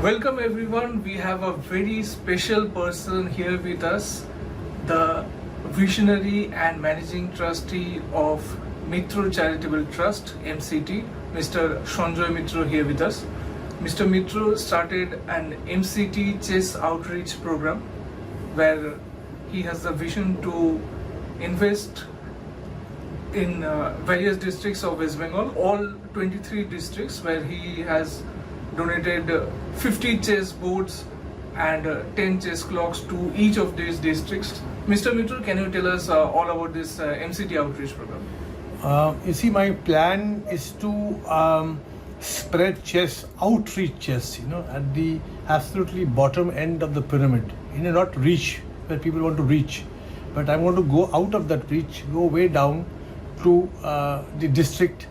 Welcome everyone. We have a very special person here with us, the visionary and managing trustee of Mitra Charitable Trust, MCT, Mr. Sanjoy Mitra here with us. Mr. Mitra started an MCT chess outreach program where he has the vision to invest in various districts of West Bengal, all 23 districts, where he has donated 50 chess boards and 10 chess clocks to each of these districts. Mr. Mitra, can you tell us all about this MCT outreach program? You see, my plan is to spread chess, outreach chess, at the absolutely bottom end of the pyramid. Not reach where people want to reach, but I want to go out of that reach, go way down to the district,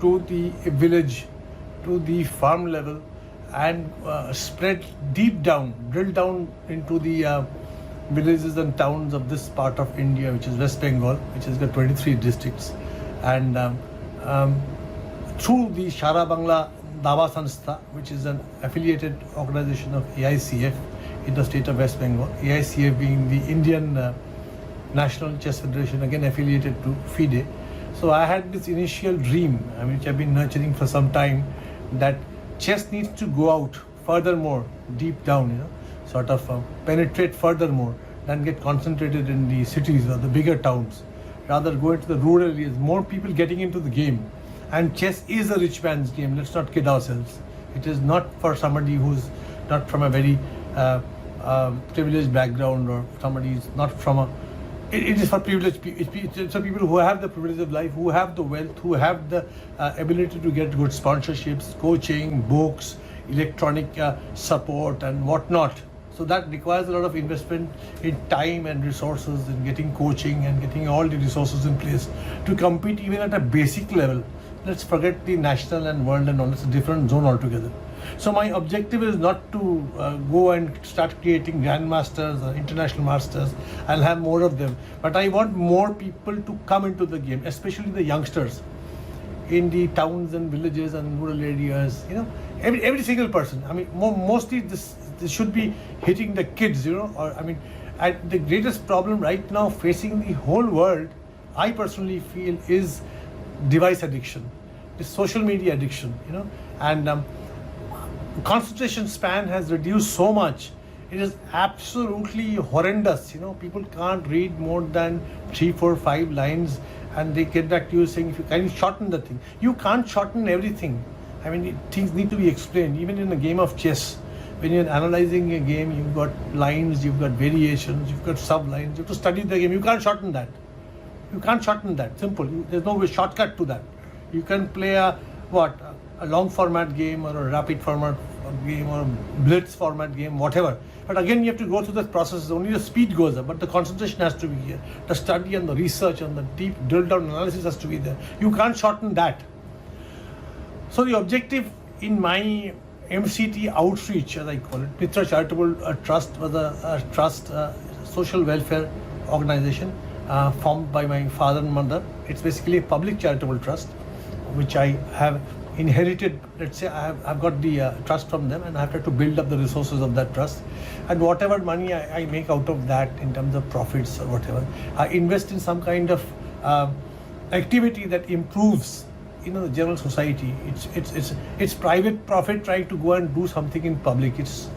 to the village, to the farm level, and spread deep down, drill down into the villages and towns of this part of India, which is West Bengal, which has got 23 districts. And through the Shara Bangla Daba Sanstha, which is an affiliated organization of AICF in the state of West Bengal, AICF being the Indian National Chess Federation, again affiliated to FIDE. So I had this initial dream, which I've been nurturing for some time, that chess needs to go out furthermore, deep down, sort of penetrate furthermore than get concentrated in the cities or the bigger towns. Rather go into the rural areas, more people getting into the game. And chess is a rich man's game, let's not kid ourselves. It is not for somebody who's not from a very privileged background, or somebody who's not from a... It is for privileged people. It's for people who have the privilege of life, who have the wealth, who have the ability to get good sponsorships, coaching, books, electronic support and whatnot. So that requires a lot of investment in time and resources, in getting coaching and getting all the resources in place to compete even at a basic level. Let's forget the national and world and all. It's a different zone altogether. So my objective is not to go and start creating grandmasters or international masters. I'll have more of them, but I want more people to come into the game, especially the youngsters in the towns and villages and rural areas. Every single person. Mostly this should be hitting the kids. The greatest problem right now facing the whole world, I personally feel, is device addiction, is social media addiction. And concentration span has reduced so much. It is absolutely horrendous. People can't read more than 3, 4, 5 lines, and they get back to you saying, if you can shorten the thing. You can't shorten everything. Things need to be explained. Even in a game of chess, when you're analyzing a game, you've got lines, you've got variations, you've got sublines. You have to study the game. You can't shorten that. Simple. There's no way shortcut to that. You can play a long format game, or a rapid format game, or a blitz format game, whatever. But again, you have to go through the process. Only the speed goes up, but the concentration has to be here. The study and the research and the deep drill down analysis has to be there. You can't shorten that. So the objective in my MCT outreach, as I call it, Mitra Charitable Trust, was a trust, social welfare organization formed by my father and mother. It's basically a public charitable trust, which I have inherited. Let's say I've got the trust from them, and I've had to build up the resources of that trust. And whatever money I make out of that in terms of profits or whatever, I invest in some kind of activity that improves the general society. It's private profit trying to go and do something in public. It's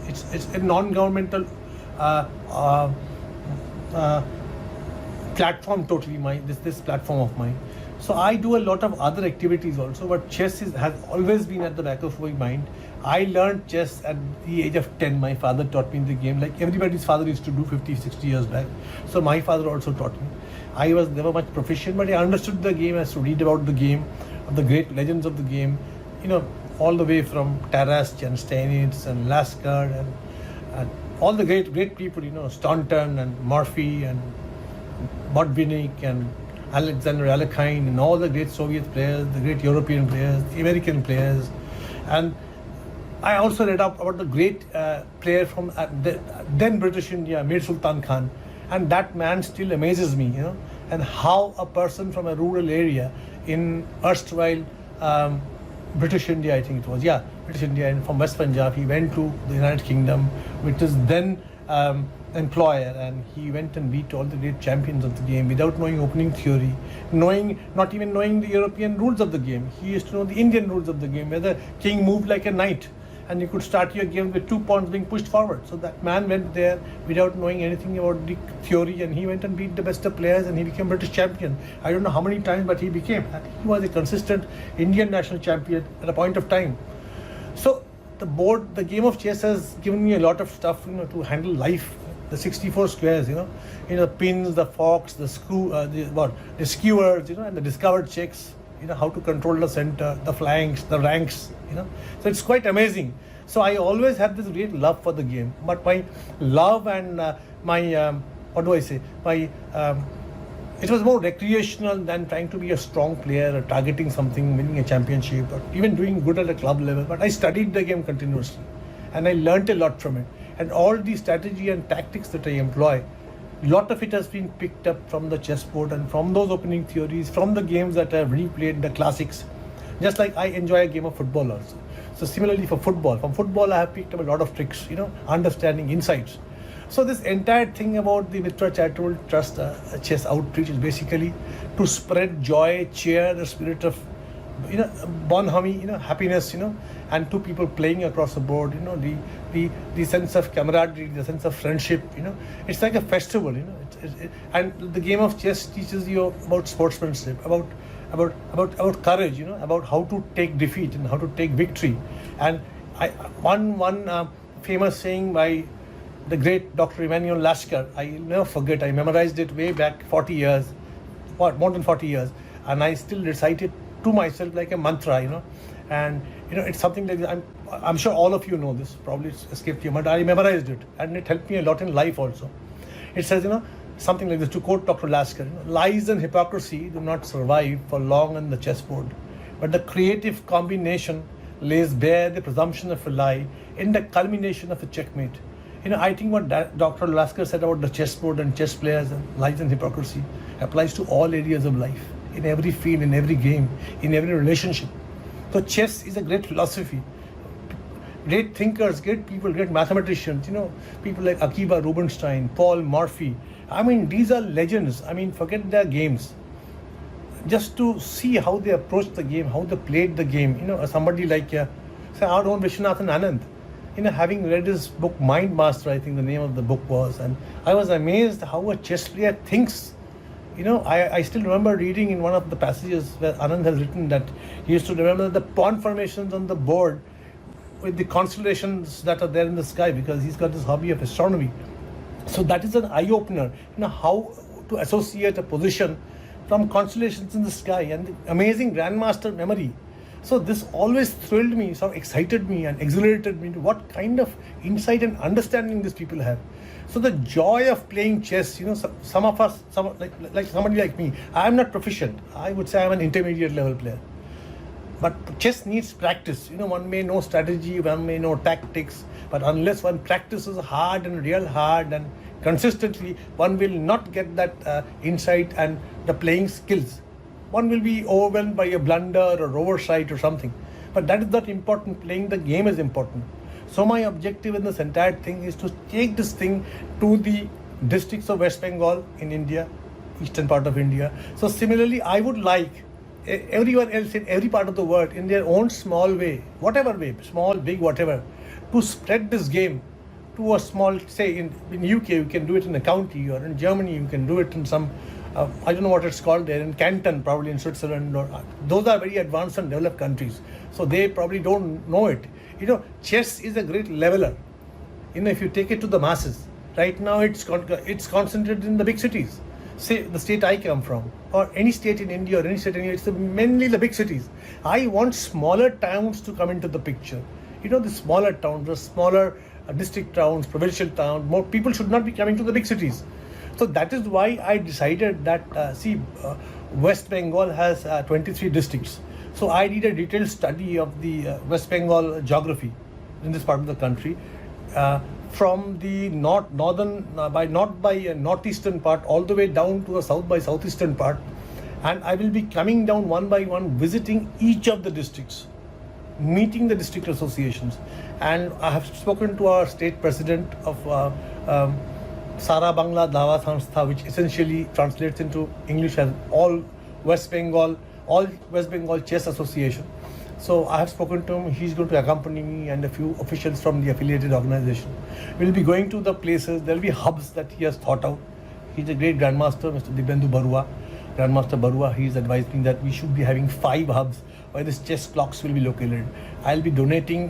a non-governmental platform, totally this platform of mine. So I do a lot of other activities also, but chess has always been at the back of my mind. I learned chess at the age of 10. My father taught me the game, like everybody's father used to do 50, 60 years back. So my father also taught me. I was never much proficient, but I understood the game as to read about the game, of the great legends of the game, all the way from Taras and Steinitz and Lasker and all the great people, Staunton and Murphy and Botvinnik and Alexander Alekhine and all the great Soviet players, the great European players, the American players. And I also read up about the great player from then British India, Mir Sultan Khan. And that man still amazes me, and how a person from a rural area in erstwhile British India, I think it was, British India, and from West Punjab he went to the United Kingdom, which is then employer, and he went and beat all the great champions of the game without knowing opening theory, not even knowing the European rules of the game. He used to know the Indian rules of the game, where the king moved like a knight and you could start your game with 2 pawns being pushed forward. So that man went there without knowing anything about the theory, and he went and beat the best of players and he became British champion. I don't know how many times, but he became. He was a consistent Indian national champion at a point of time. So the game of chess has given me a lot of stuff, to handle life. The 64 squares, the pins, the forks, the skewers, and the discovered checks. How to control the center, the flanks, the ranks. So it's quite amazing. So I always had this great love for the game, but my love and it was more recreational than trying to be a strong player or targeting something, winning a championship, or even doing good at a club level. But I studied the game continuously and I learnt a lot from it. And all the strategy and tactics that I employ, a lot of it has been picked up from the chessboard and from those opening theories, from the games that I've replayed, the classics. Just like I enjoy a game of football also. So similarly from football I have picked up a lot of tricks, understanding, insights. So this entire thing about the Mitra Charitable Trust chess outreach is basically to spread joy, cheer, the spirit of bonhomie, happiness, and two people playing across the board, the sense of camaraderie, the sense of friendship, it's like a festival, and the game of chess teaches you about sportsmanship, about courage, about how to take defeat and how to take victory. And one famous saying by the great Dr. Emanuel Lasker, I'll never forget. I memorized it way back 40 years, more than 40 years, and I still recite it to myself like a mantra, and it's something like I'm sure all of you know this, probably it's escaped you, but I memorized it and it helped me a lot in life also. It says, something like this, to quote Dr. Lasker, lies and hypocrisy do not survive for long on the chessboard, but the creative combination lays bare the presumption of a lie in the culmination of a checkmate. I think what Dr. Lasker said about the chessboard and chess players and lies and hypocrisy applies to all areas of life, in every field, in every game, in every relationship. So chess is a great philosophy. Great thinkers, great people, great mathematicians, people like Akiba Rubinstein, Paul Morphy. These are legends. Forget their games. Just to see how they approached the game, how they played the game, somebody like our own Viswanathan Anand, having read his book Mind Master, I think the name of the book was, and I was amazed how a chess player thinks. I still remember reading in one of the passages where Anand has written that he used to remember the pawn formations on the board with the constellations that are there in the sky, because he's got this hobby of astronomy. So that is an eye-opener, how to associate a position from constellations in the sky, and the amazing grandmaster memory. So this always thrilled me, excited me and exhilarated me to what kind of insight and understanding these people have. So the joy of playing chess, some of us, like somebody like me, I am not proficient. I would say I am an intermediate level player. But chess needs practice. One may know strategy, one may know tactics, but unless one practices hard and real hard and consistently, one will not get that insight and the playing skills. One will be overwhelmed by a blunder or oversight or something. But that is not important. Playing the game is important. So my objective in this entire thing is to take this thing to the districts of West Bengal in India, eastern part of India. So similarly, I would like everyone else in every part of the world, in their own small way, whatever way, small, big, whatever, to spread this game to a small, say in UK you can do it in a county, or in Germany you can do it in some, I don't know what it's called there, in Canton, probably in Switzerland, or those are very advanced and developed countries. So they probably don't know it. Chess is a great leveler. If you take it to the masses, right now it's concentrated in the big cities. Say the state I come from, or any state in India, or any state in India, it's mainly the big cities. I want smaller towns to come into the picture. The smaller towns, the smaller district towns, provincial towns, more people should not be coming to the big cities. So that is why I decided that, West Bengal has 23 districts. So I did a detailed study of the West Bengal geography in this part of the country, from the northeastern part all the way down to the south by southeastern part, and I will be coming down one by one, visiting each of the districts, meeting the district associations. And I have spoken to our state president of Sara Bangla Dawa Sanstha, which essentially translates into English as all West Bengal Chess Association. So I have spoken to him. He's going to accompany me and a few officials from the affiliated organization. We'll be going to the places. There'll be hubs that he has thought out. He's a great grandmaster, Mr. Dibyendu Barua. Grandmaster Barua, he's advised me that we should be having 5 hubs where these chess clocks will be located. I'll be donating,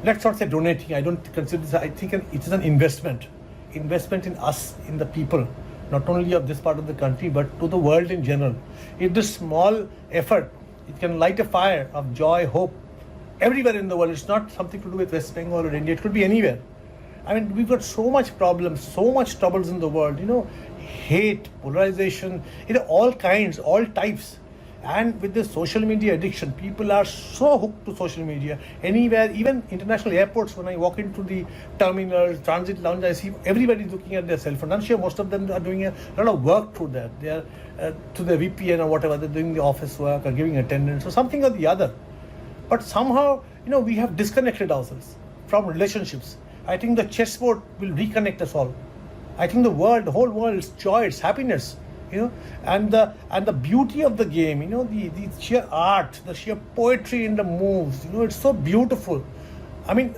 let's not say donating, I don't consider this, I think it is an investment in us, in the people, not only of this part of the country, but to the world in general. If this small effort, it can light a fire of joy, hope, everywhere in the world. It's not something to do with West Bengal or India, it could be anywhere. I mean, we've got so much problems, so much troubles in the world, hate, polarization, all kinds, all types. And with this social media addiction, people are so hooked to social media. Anywhere, even international airports, when I walk into the terminals, transit lounge, I see everybody looking at their cell phone. I'm sure most of them are doing a lot of work through that. They are to the VPN or whatever, they're doing the office work or giving attendance or something or the other. But somehow, we have disconnected ourselves from relationships. I think the chessboard will reconnect us all. I think the whole world is joy, it's happiness, and the beauty of the game, the sheer art, the sheer poetry in the moves, it's so beautiful. I mean,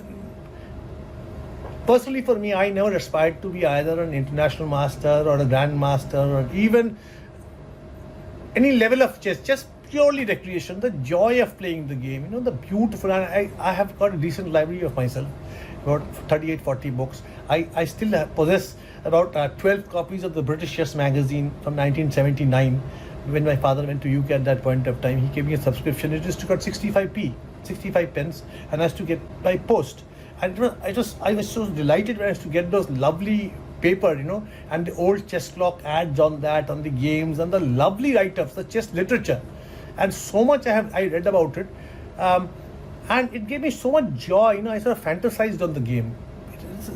personally for me, I never aspired to be either an international master or a grandmaster or even any level of chess, just purely recreation, the joy of playing the game, the beautiful, and I have got a decent library of myself, about 38, 40 books. I still possess about 12 copies of the British Chess magazine from 1979. When my father went to UK at that point of time, he gave me a subscription. It just got 65 pence, and I used to get by post. And I was so delighted when I used to get those lovely paper, and the old chess clock ads on that, on the games, and the lovely write-ups, the chess literature. And so much I read about it. And it gave me so much joy, I sort of fantasized on the game.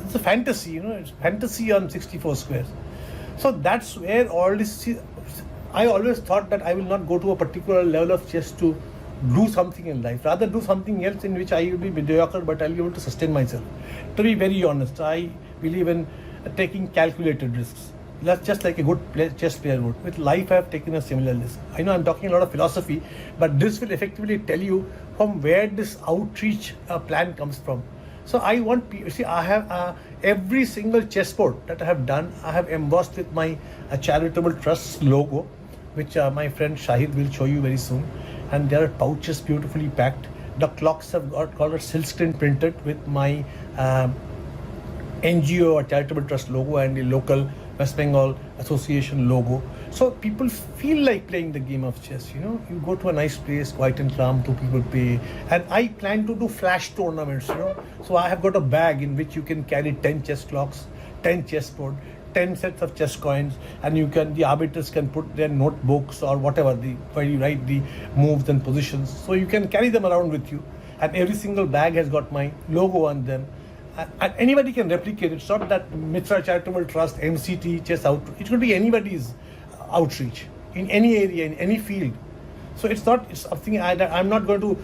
It's a fantasy, it's fantasy on 64 squares. So that's where all this, I always thought that I will not go to a particular level of chess to do something in life, rather do something else in which I will be mediocre, but I'll be able to sustain myself. To be very honest, I believe in taking calculated risks. That's just like a good chess player would. With life, I have taken a similar risk. I know I'm talking a lot of philosophy, but this will effectively tell you from where this outreach plan comes from. So I want people, I have every single chessboard that I have done, I have embossed with my charitable trust logo, which my friend Shahid will show you very soon. And there are pouches beautifully packed. The clocks have got a silkscreen printed with my NGO or charitable trust logo and the local West Bengal Association logo. So people feel like playing the game of chess, you go to a nice place, quiet and calm, 2 people pay. And I plan to do flash tournaments, So I have got a bag in which you can carry 10 chess clocks, 10 chessboard, 10 sets of chess coins, and the arbiters can put their notebooks or whatever, where you write the moves and positions. So you can carry them around with you. And every single bag has got my logo on them. And anybody can replicate it. It's not that Mitra Charitable Trust, MCT, Chess Outreach. It could be anybody's outreach in any area, in any field. So it's something I'm not going to,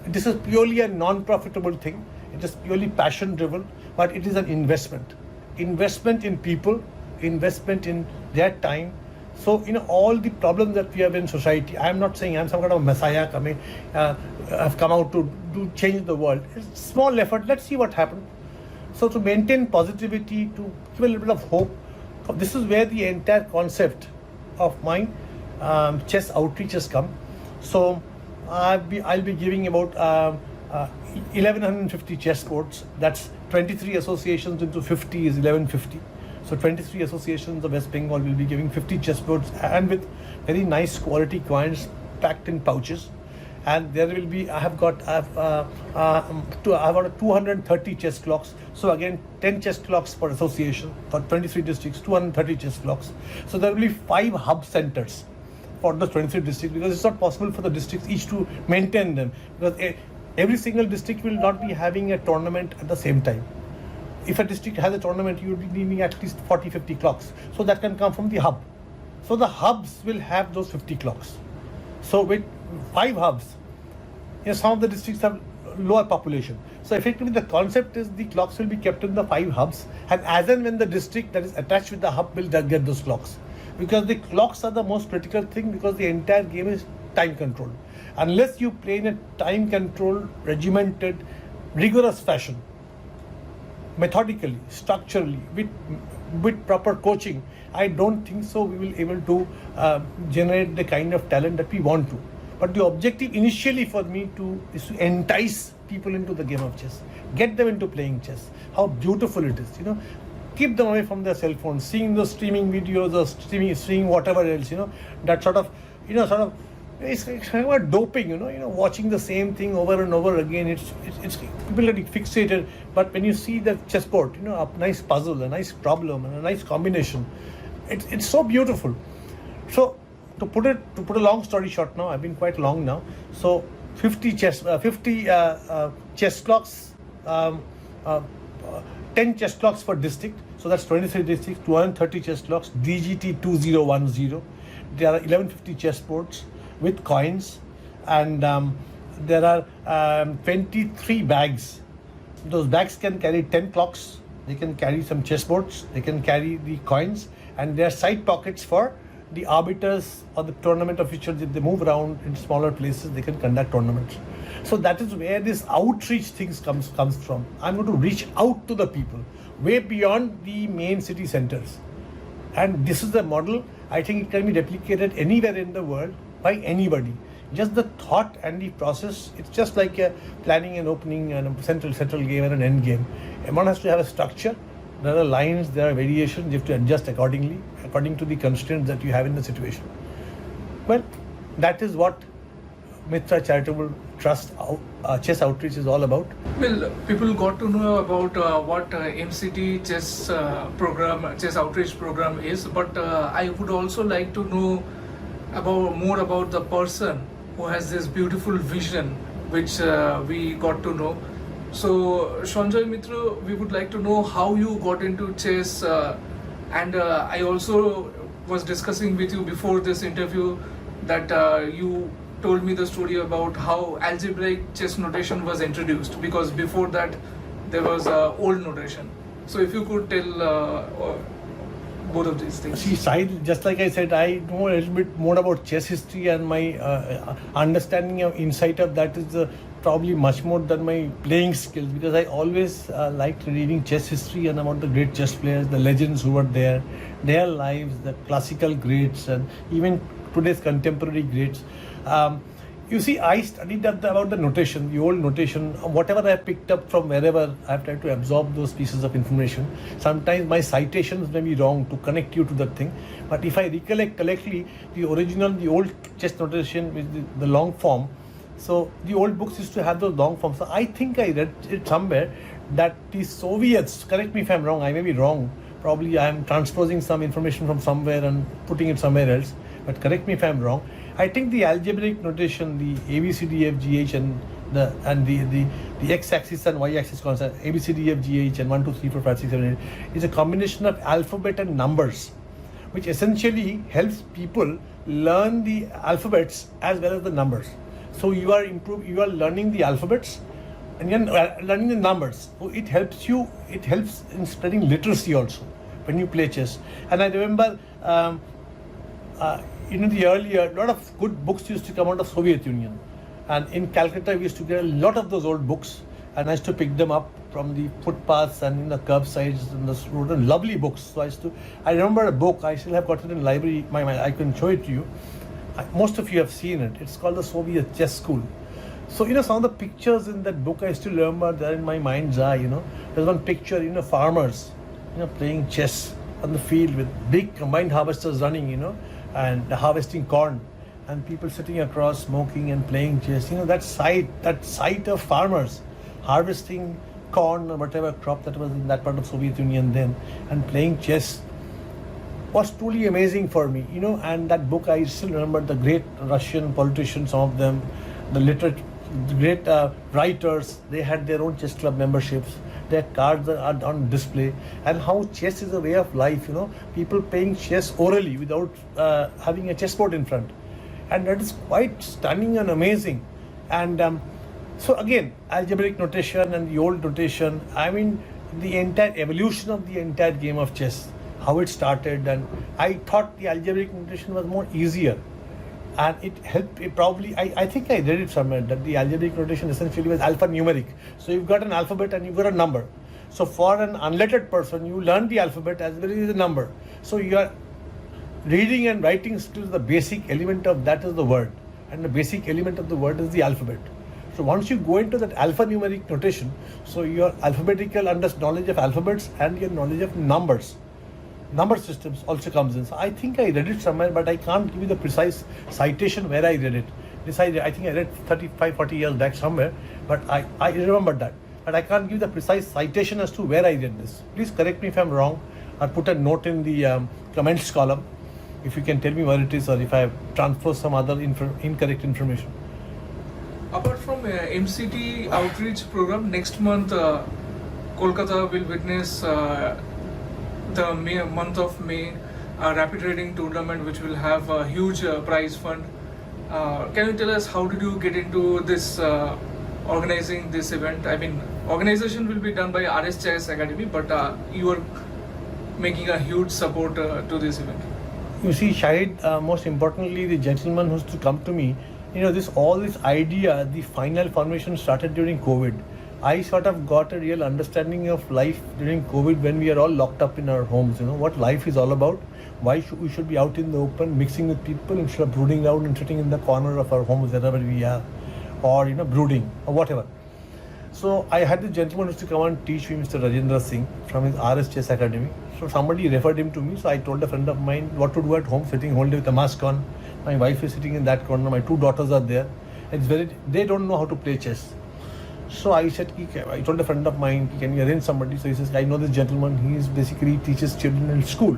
this is purely a non-profitable thing. It is purely passion driven, but it is an investment. Investment in people, investment in their time. So, all the problems that we have in society, I'm not saying I'm some kind of messiah have come out to change the world. It's a small effort. Let's see what happens. So to maintain positivity, to give a little bit of hope, this is where the entire concept of my chess outreach has come. So I'll be giving about 1150 chessboards. That's 23 associations into 50 is 1150. So 23 associations of West Bengal will be giving 50 chessboards and with very nice quality coins packed in pouches. And there will be, I have got 230 chess clocks. So again, 10 chess clocks per association for 23 districts, 230 chess clocks. So there will be 5 hub centers for the 23 districts, because it's not possible for the districts each to maintain them, because every single district will not be having a tournament at the same time. If a district has a tournament, you will be needing at least 40-50 clocks. So that can come from the hub. So the hubs will have those 50 clocks. So with 5 hubs, some of the districts have lower population. So effectively the concept is the clocks will be kept in the 5 hubs, and as and when the district that is attached with the hub will get those clocks. Because the clocks are the most critical thing, because the entire game is time controlled. Unless you play in a time controlled, regimented, rigorous fashion, methodically, structurally, with proper coaching, I don't think so we will able to generate the kind of talent that we want to. But the objective initially for me is to entice people into the game of chess, get them into playing chess. How beautiful it is, keep them away from their cell phones, seeing those streaming videos or seeing whatever else, that sort of, it's kind of doping, watching the same thing over and over again. It's people get fixated. But when you see the chessboard, a nice puzzle, a nice problem, and a nice combination, it's so beautiful. So to put a long story short, now I've been quite long now. So 50 chess clocks, 10 chess clocks per district. So that's 23 districts, 230 chess clocks, DGT 2010. There are 1150 chess boards with coins, and there are 23 bags. Those bags can carry 10 clocks, they can carry some chessboards, they can carry the coins, and there are side pockets for the arbiters or the tournament officials. If they move around in smaller places, they can conduct tournaments. So that is where this outreach things comes from. I'm going to reach out to the people way beyond the main city centers, and this is the model. I think it can be replicated anywhere in the world by anybody. Just the thought and the process, it's just like planning an opening and a central game and an end game. One has to have a structure. There are lines, there are variations, you have to adjust accordingly, according to the constraints that you have in the situation. Well, that is what Mitra Charitable Trust chess outreach is all about. Well, people got to know about what MCT chess chess outreach program is, but I would also like to know more about the person who has this beautiful vision, which we got to know. So, Sanjoy Mitra, we would like to know how you got into chess, and I also was discussing with you before this interview that you told me the story about how algebraic chess notation was introduced, because before that there was old notation. So if you could tell both of these things. See, Shahid, just like I said, I know a little bit more about chess history, and my understanding of insight of that is probably much more than my playing skills, because I always liked reading chess history and about the great chess players, the legends who were there, their lives, the classical greats, and even today's contemporary greats. You see, I studied about the notation, the old notation, whatever I picked up from wherever. I've tried to absorb those pieces of information. Sometimes my citations may be wrong to connect you to that thing. But if I recollect correctly, the old chess notation with the long form, so the old books used to have those long forms. So I think I read it somewhere that the Soviets, correct me if I'm wrong, I may be wrong, probably I'm transposing some information from somewhere and putting it somewhere else, but correct me if I'm wrong. I think the algebraic notation, the ABCDFGH and the x-axis and y-axis concept, ABCDFGH and 1, 2, 3, 4, 5, 6, 7, 8, is a combination of alphabet and numbers, which essentially helps people learn the alphabets as well as the numbers. So you are learning the alphabets and you're learning the numbers. So it helps in spreading literacy also when you play chess. And I remember the earlier, a lot of good books used to come out of Soviet Union, and in Calcutta we used to get a lot of those old books, and I used to pick them up from the footpaths and in the curbsides and the road, and lovely books. So I remember a book, I still have got it in library, I can show it to you. Most of you have seen it. It's called the Soviet Chess School. So some of the pictures in that book I still remember, they're in my mind's eye. There's one picture, farmers, playing chess on the field with big combined harvesters running, and harvesting corn, and people sitting across smoking and playing chess. That sight of farmers harvesting corn or whatever crop that was in that part of Soviet Union then, and playing chess was truly amazing for me. And that book, I still remember the great Russian politicians, some of them, the great writers, they had their own chess club memberships. Their cards are on display, and how chess is a way of life. People playing chess orally without having a chessboard in front, and that is quite stunning and amazing. And So again, algebraic notation and the old notation, I mean, the entire evolution of the entire game of chess, how it started, and I thought the algebraic notation was more easier. And it helped, I think I read it somewhere that the algebraic notation essentially was alphanumeric. So you've got an alphabet and you've got a number. So for an unlettered person, you learn the alphabet as well as the number. So your reading and writing skills, the basic element of that is the word. And the basic element of the word is the alphabet. So once you go into that alphanumeric notation, so your alphabetical knowledge of alphabets and your knowledge of numbers, number systems also comes in. So I think I read it somewhere, but I can't give you the precise citation where I read it. I think I read 35, 40 years back somewhere, but I remember that. But I can't give the precise citation as to where I read this. Please correct me if I'm wrong, or put a note in the comments column if you can tell me where it is, or if I have transposed some other incorrect information. Apart from MCT outreach program, next month Kolkata will witness the month of May rapid trading tournament, which will have a huge prize fund. Can you tell us how did you get into this organizing this event? I mean, organization will be done by RS Chess Academy, but you are making a huge support to this event. You see, Shahid, most importantly, the gentleman who's to come to me, all this idea, the final formation started during COVID. I sort of got a real understanding of life during COVID when we are all locked up in our homes, what life is all about, why we should be out in the open, mixing with people instead of brooding out and sitting in the corner of our homes wherever we are, or, brooding or whatever. So I had the gentleman who used to come and teach me, Mr. Rajendra Singh from his RS Chess Academy. So somebody referred him to me. So I told a friend of mine what to do at home, sitting whole day with a mask on. My wife is sitting in that corner. My 2 daughters are there. They don't know how to play chess. So I said, I told a friend of mine, can you arrange somebody? So he says, I know this gentleman. He basically teaches children in school.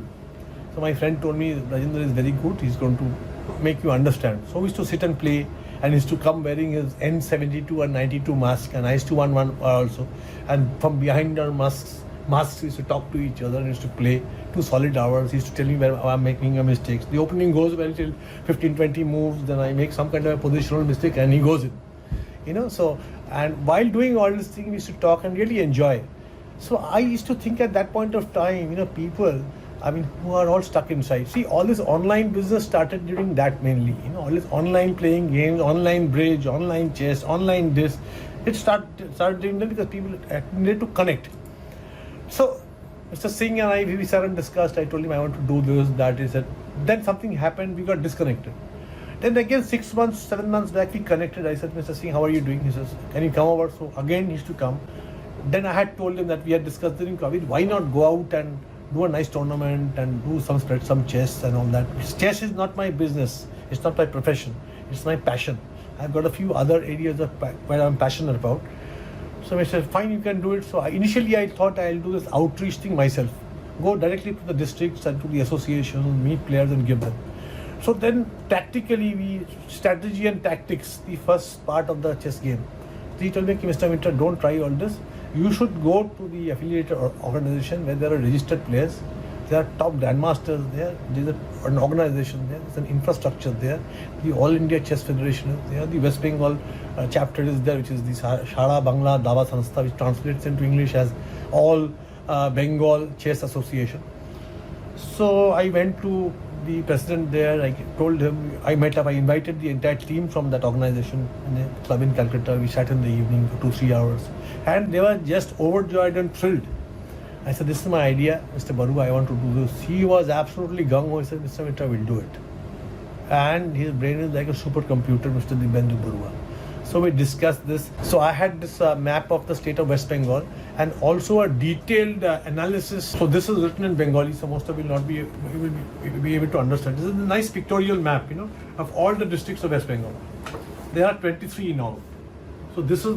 So my friend told me, Rajendra is very good. He's going to make you understand. So we used to sit and play. And he used to come wearing his N72 and 92 mask, and I used to one also. And from behind our masks, we used to talk to each other and used to play 2 solid hours. He used to tell me where I'm making a mistake. The opening goes well till 15-20 moves, then I make some kind of a positional mistake and he goes in. So, and while doing all this thing, we used to talk and really enjoy. So I used to think at that point of time, people, who are all stuck inside. See, all this online business started during that mainly. All this online playing games, online bridge, online chess, online this. It started doing that because people needed to connect. So, Mr. Singh and we sat and discussed. I told him I want to do this, that. He said, then something happened, we got disconnected. Then again, 6 months, 7 months back, we connected. I said, Mr. Singh, how are you doing? He says, can you come over? So again, he used to come. Then I had told him that we had discussed during COVID, why not go out and do a nice tournament and do some chess and all that. Chess is not my business. It's not my profession. It's my passion. I've got a few other areas where I'm passionate about. So I said, fine, you can do it. So initially I thought I'll do this outreach thing myself. Go directly to the districts and to the associations, meet players and give them. So then tactically, strategy and tactics, the first part of the chess game. So he told me, Mr. Mitra, don't try all this. You should go to the affiliated organization where there are registered players. There are top grandmasters there. There's an organization there. There's an infrastructure there. The All India Chess Federation is there. The West Bengal chapter is there, which is the Shara Bangla Dava Sanstha, which translates into English as All Bengal Chess Association. So I went to the president there. I told him, I invited the entire team from that organization in a club in Calcutta. We sat in the evening for 2-3 hours. And they were just overjoyed and thrilled. I said, this is my idea, Mr. Baru, I want to do this. He was absolutely gung-ho. He said, Mr. Mitra will do it. And his brain is like a supercomputer, Mr. Dibendra Barua. So we discussed this. So I had this map of the state of West Bengal and also a detailed analysis. So this is written in Bengali, so most of you will not be able to understand. This is a nice pictorial map, of all the districts of West Bengal. There are 23 in all. So this is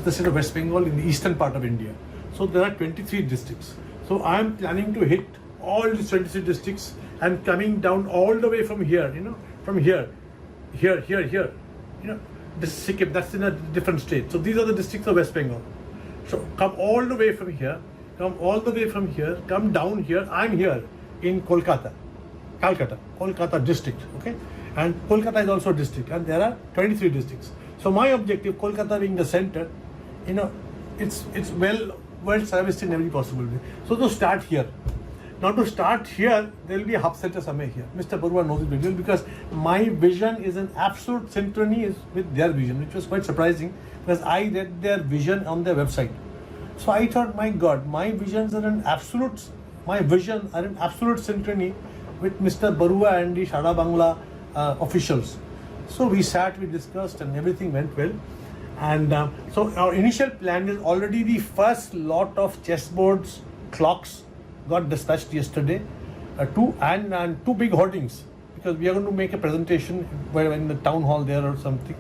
the state of West Bengal in the eastern part of India. So there are 23 districts. So I am planning to hit all these 23 districts and coming down all the way from here, from here. This is Sikkim, that's in a different state. So these are the districts of West Bengal. So come all the way from here, come down here. I'm here in Calcutta district, okay? And Kolkata is also a district, and there are 23 districts. So my objective, Kolkata being the center, it's well serviced in every possible way. So to start here. Now to start here, there will be a hub center somewhere here. Mr. Barua knows it very well because my vision is in absolute synchrony with their vision, which was quite surprising because I read their vision on their website. So I thought, my God, my visions are in absolute synchrony with Mr. Barua and the Shada Bangla officials. So we sat, we discussed, and everything went well. And so our initial plan is already the first lot of chessboards, clocks got dispatched yesterday, two big hoardings, because we are going to make a presentation in the town hall there or something.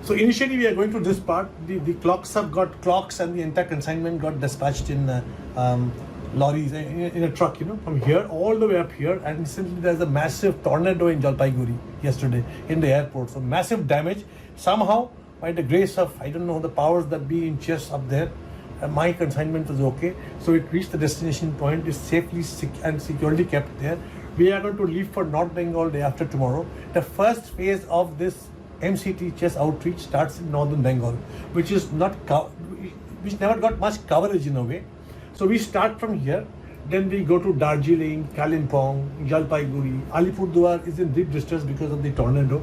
So initially we are going to this part. The clocks and the entire consignment got dispatched in lorries, in a truck, from here all the way up here. And recently there's a massive tornado in Jalpaiguri yesterday in the airport. So massive damage. Somehow, by the grace of, I don't know, the powers that be in chess up there, my consignment was okay. So it reached the destination point, is safely and securely kept there. We are going to leave for North Bengal day after tomorrow. The first phase of this MCT chess outreach starts in Northern Bengal, which never got much coverage in a way. So we start from here, then we go to Darjeeling, Kalimpong, Jalpaiguri. Alipurduar is in deep distress because of the tornado,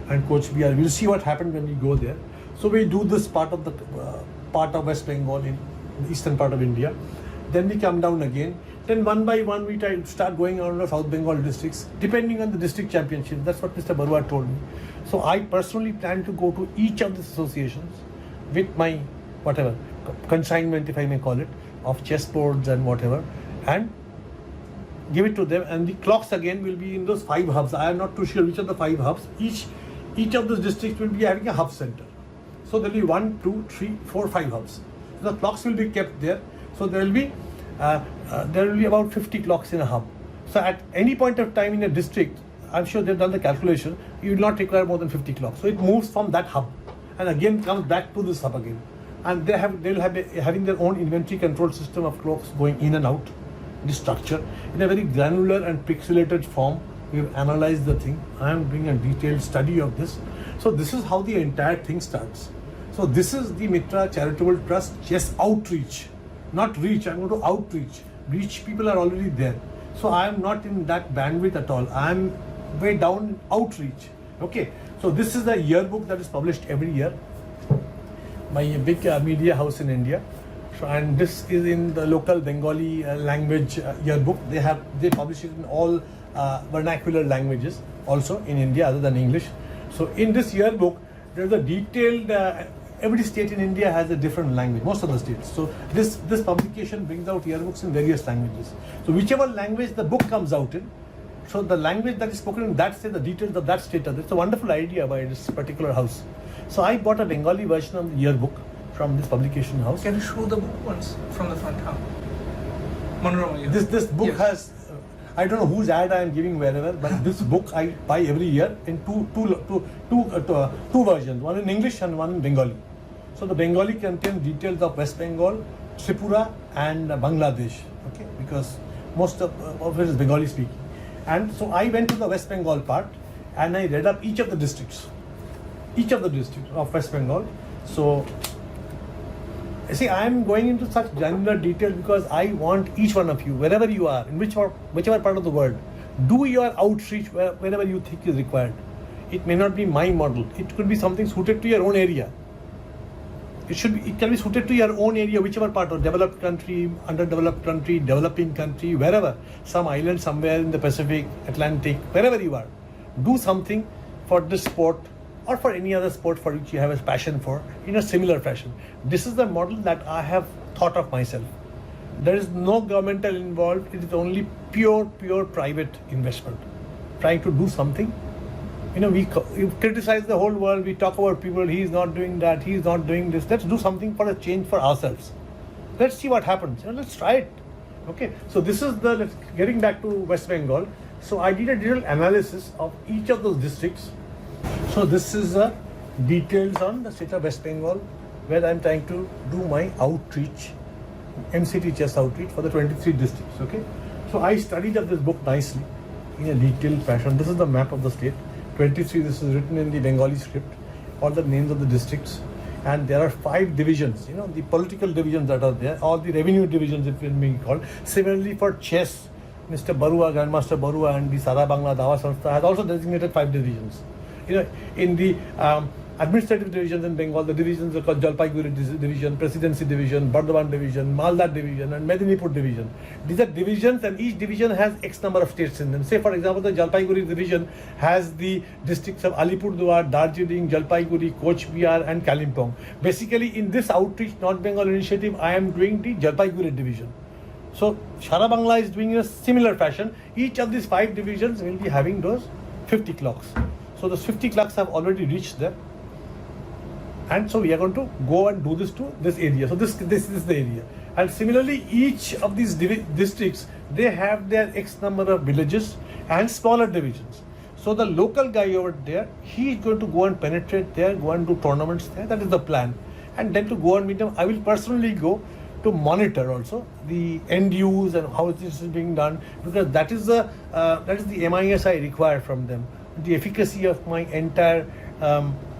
and Coach Bihar. We'll see what happened when we go there. So we do this part of West Bengal in the eastern part of India. Then we come down again. Then one by one we start going around the South Bengal districts, depending on the district championship. That's what Mr. Barua told me. So I personally plan to go to each of the associations with my consignment, if I may call it, of chessboards and whatever, and give it to them. And the clocks again will be in those 5 hubs. I am not too sure which of the 5 hubs. Each of those districts will be having a hub center. So there will be 1, 2, 3, 4, 5 hubs. So the clocks will be kept there. So there will be about 50 clocks in a hub. So at any point of time in a district, I'm sure they've done the calculation, you will not require more than 50 clocks. So it moves from that hub and again comes back to this hub again. And they'll have having their own inventory control system of clocks going in and out, the structure, in a very granular and pixelated form. We've analyzed the thing. I am doing a detailed study of this. So this is how the entire thing starts. So this is the Mitra Charitable Trust chess outreach. Not reach, I'm going to outreach. Reach people are already there. So I am not in that bandwidth at all. I am way down in outreach. Okay. So this is the yearbook that is published every year by a big media house in India. So, and this is in the local Bengali language yearbook. They publish it in all vernacular languages also in India other than English. So in this yearbook, there's a detailed, every state in India has a different language, most of the states. So this publication brings out yearbooks in various languages. So whichever language the book comes out in, so the language that is spoken in that state, the details of that state, it's a wonderful idea by this particular house. So I bought a Bengali version of the yearbook from this publication house. Can you show the book once from the front? Manorama. This book has, I don't know whose ad I am giving wherever, but this book I buy every year in two versions, one in English and one in Bengali. So the Bengali contains details of West Bengal, Tripura and Bangladesh, okay, because most of it is Bengali speaking. And so I went to the West Bengal part and I read up each of the districts of West Bengal. So you see, I am going into such granular detail because I want each one of you, wherever you are, in whichever part of the world, do your outreach wherever you think is required. It may not be my model. It could be something suited to your own area. It can be suited to your own area, whichever part of developed country, underdeveloped country, developing country, wherever, some island somewhere in the Pacific, Atlantic, wherever you are. Do something for this sport or for any other sport for which you have a passion for in a similar fashion. This is the model that I have thought of myself. There is no governmental involved. It is only pure private investment. Trying to do something. We criticize the whole world, we talk about people, he is not doing that, he is not doing this. Let's do something for a change for ourselves. Let's see what happens. Let's try it. Okay. So this is getting back to West Bengal. So I did a detailed analysis of each of those districts. So this is details on the state of West Bengal, where I'm trying to do my outreach, MCT chess outreach for the 23 districts. Okay. So I studied up this book nicely in a detailed fashion. This is the map of the state. 23, this is written in the Bengali script. all the names of the districts. And there are 5 divisions, the political divisions that are there, all the revenue divisions, if it may be called. Similarly, for chess, Mr. Barua, Grandmaster Barua, and the Sara Bangla Dawa Sanstha has also designated 5 divisions. In the administrative divisions in Bengal, the divisions are called Jalpaiguri division, Presidency division, Bardhaman division, Malda division, and Medinipur division. These are divisions, and each division has X number of states in them. Say, for example, the Jalpaiguri division has the districts of Alipurduar, Darjeeling, Jalpaiguri, Coach Bihar, and Kalimpong. Basically, in this outreach North Bengal initiative, I am doing the Jalpaiguri division. So, Sara Bangla is doing in a similar fashion. Each of these 5 divisions will be having those 50 clocks. So, those 50 clocks have already reached there. And so we are going to go and do this to this area. So this is the area. And similarly, each of these districts, they have their X number of villages and smaller divisions. So the local guy over there, he is going to go and penetrate there, go and do tournaments there. That is the plan. And then to go and meet them, I will personally go to monitor also the end use and how this is being done, because that is the MIS I require from them. The efficacy of my entire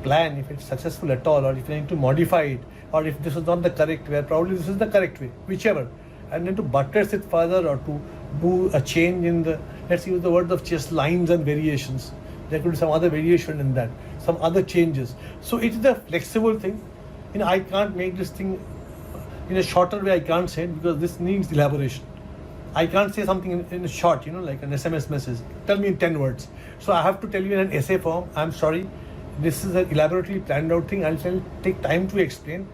plan, if it's successful at all, or if I need to modify it, or if this is not the correct way, probably this is the correct way, whichever. And then to buttress it further, or to do a change in the, let's use the word of chess, lines and variations. There could be some other variation in that, some other changes. So it is a flexible thing. I can't make this thing in a shorter way, I can't say it, because this needs elaboration. I can't say something in a short, like an SMS message. Tell me in 10 words. So I have to tell you in an essay form. I'm sorry. This is an elaborately planned out thing. I'll take time to explain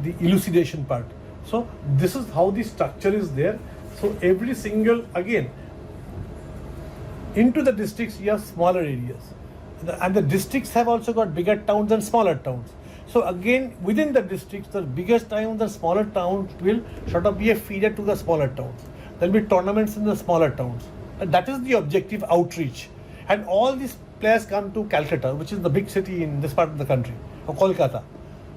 the elucidation part. So this is how the structure is there. So every single, again, into the districts you have smaller areas. And the districts have also got bigger towns and smaller towns. So again, within the districts, the bigger towns and smaller towns will sort of be a feeder to the smaller towns. There will be tournaments in the smaller towns. And that is the objective outreach. And all these players come to Calcutta, which is the big city in this part of the country, or Kolkata.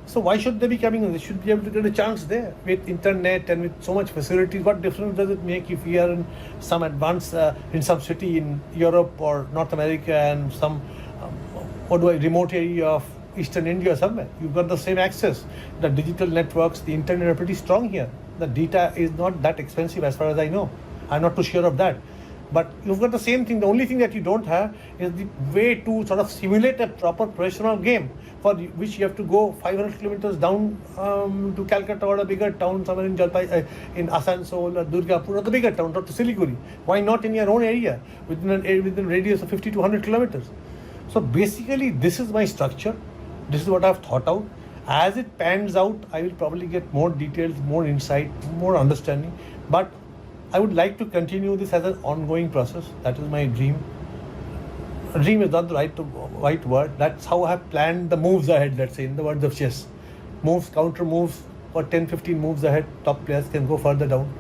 So why should they be coming in? They should be able to get a chance there with internet and with so much facilities. What difference does it make if we are in some advanced, in some city in Europe or North America and some remote area of Eastern India or somewhere? You've got the same access. The digital networks, the internet are pretty strong here. The data is not that expensive as far as I know. I'm not too sure of that. But you've got the same thing. The only thing that you don't have is the way to sort of simulate a proper professional game, for which you have to go 500 kilometers down to Calcutta or a bigger town somewhere in in Asansol or Durgapur, or the bigger town, or to Siliguri. Why not in your own area within a radius of 50 to 100 kilometers? So basically, this is my structure. This is what I've thought out. As it pans out, I will probably get more details, more insight, more understanding. But I would like to continue this as an ongoing process. That is my dream. Dream is not the right word. That's how I have planned the moves ahead, let's say, in the words of chess. Moves, counter moves, for 10, 15 moves ahead, top players can go further down.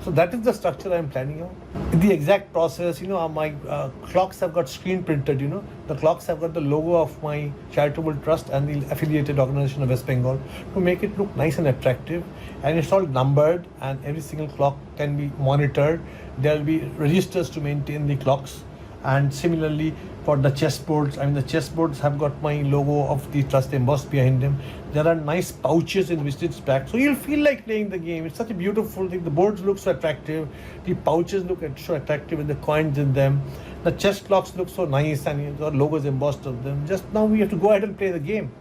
So that is the structure I am planning out. The exact process, my clocks have got screen printed, The clocks have got the logo of my charitable trust and the affiliated organization of West Bengal to make it look nice and attractive. And it's all numbered, and every single clock can be monitored. There will be registers to maintain the clocks. And similarly for the chessboards, the chessboards have got my logo of the trust embossed behind them. There are nice pouches in which it's packed, so you'll feel like playing the game. It's such a beautiful thing. The boards look so attractive, the pouches look so attractive with the coins in them. The chess clocks look so nice, and you've got logos embossed of them. Just now we have to go ahead and play the game,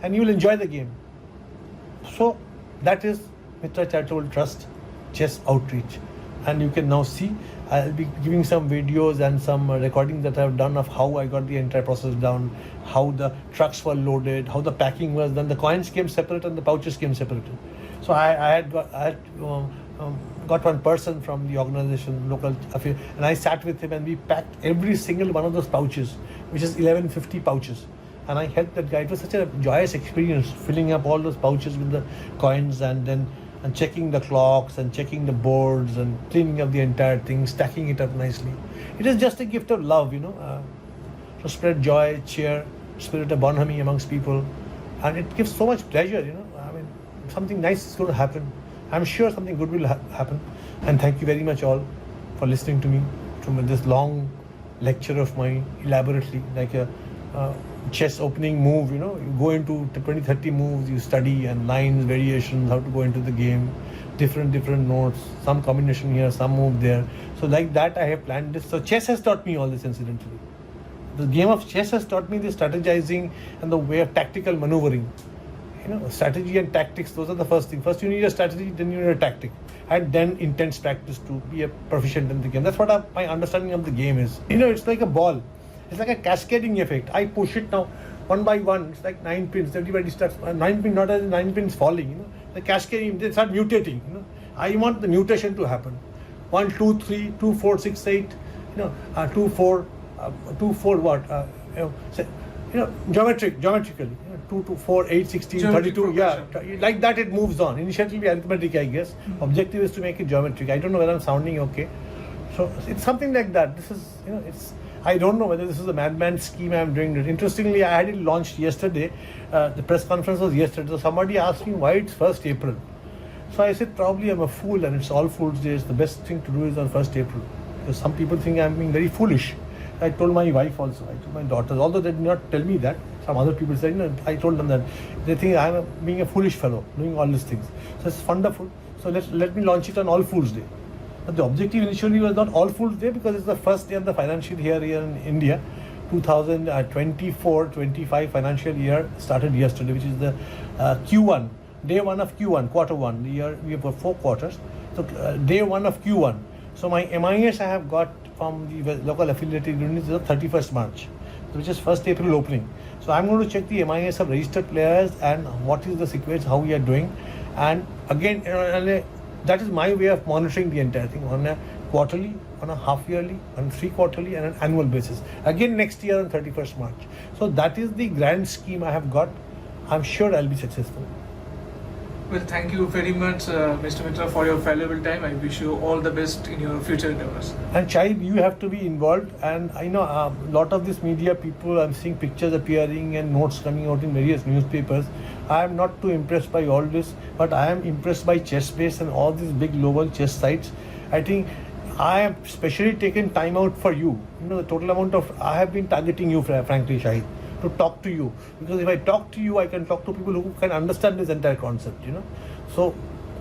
and you'll enjoy the game. So that is Mitra Charitable Trust Chess Outreach. And you can now see, I'll be giving some videos and some recordings that I've done of how I got the entire process down, how the trucks were loaded, how the packing was done. The coins came separate and the pouches came separated. So I had got one person from the organization, local affiliate, and I sat with him and we packed every single one of those pouches, which is 1150 pouches. And I helped that guy. It was such a joyous experience, filling up all those pouches with the coins and checking the clocks and checking the boards and cleaning up the entire thing, stacking it up nicely. It is just a gift of love, to spread joy, cheer, spirit of bonhomie amongst people. And it gives so much pleasure, something nice is going to happen. I'm sure something good will happen. And thank you very much all for listening to me, to this long lecture of mine, elaborately, like a chess opening move, you go into 20, 30 moves, you study and lines, variations, how to go into the game, different notes, some combination here, some move there. So like that I have planned this. So chess has taught me all this incidentally. The game of chess has taught me the strategizing and the way of tactical maneuvering. Strategy and tactics, those are the first thing. First you need a strategy, then you need a tactic, and then intense practice to be a proficient in the game. That's what my understanding of the game is. It's like a ball. It's like a cascading effect. I push it now one by one. It's like 9 pins. Everybody starts 9 pins, not as 9 pins falling. The cascading, they start mutating. I want the mutation to happen. 1, 2, 3, 2, 4, 6, 8. 2, 4, 2, 4 what? Geometrically. 2 to 4, 8, 16, Geometric 32. Yeah, like that it moves on. Initially be arithmetic, I guess. Objective is to make it geometric. I don't know whether I'm sounding okay. So it's something like that. This is, I don't know whether this is a madman scheme I'm doing it. Interestingly, I had it launched yesterday. The press conference was yesterday. So somebody asked me why it's 1st April. So I said probably I'm a fool and it's All Fools Day. The best thing to do is on 1st April. Because some people think I'm being very foolish. I told my wife also, I told my daughters, although they did not tell me that. Some other people said, I told them that they think I'm being a foolish fellow, doing all these things. So it's wonderful. So let me launch it on All Fools Day. But the objective initially was not All Fools Day because it's the first day of the financial year here in India. 2024-25 financial year started yesterday, which is the Q1, day 1 of Q1, quarter 1. The year we have got 4 quarters. So day 1 of Q1. So my MIS I have got from the local affiliated units is the 31st March, which is 1st April opening. So I'm going to check the MIS of registered players and what is the sequence, how we are doing. And again, that is my way of monitoring the entire thing on a quarterly, on a half yearly, on 3 quarterly and an annual basis. Again next year on 31st March. So that is the grand scheme I have got. I'm sure I'll be successful. Well, thank you very much, Mr. Mitra, for your valuable time. I wish you all the best in your future endeavors. And Shahid, you have to be involved. And I know a lot of these media people, I'm seeing pictures appearing and notes coming out in various newspapers. I am not too impressed by all this, but I am impressed by ChessBase and all these big global chess sites. I think I have specially taken time out for you. The total amount of, I have been targeting you, frankly, Shahid, to talk to you, because if I talk to you, I can talk to people who can understand this entire concept. So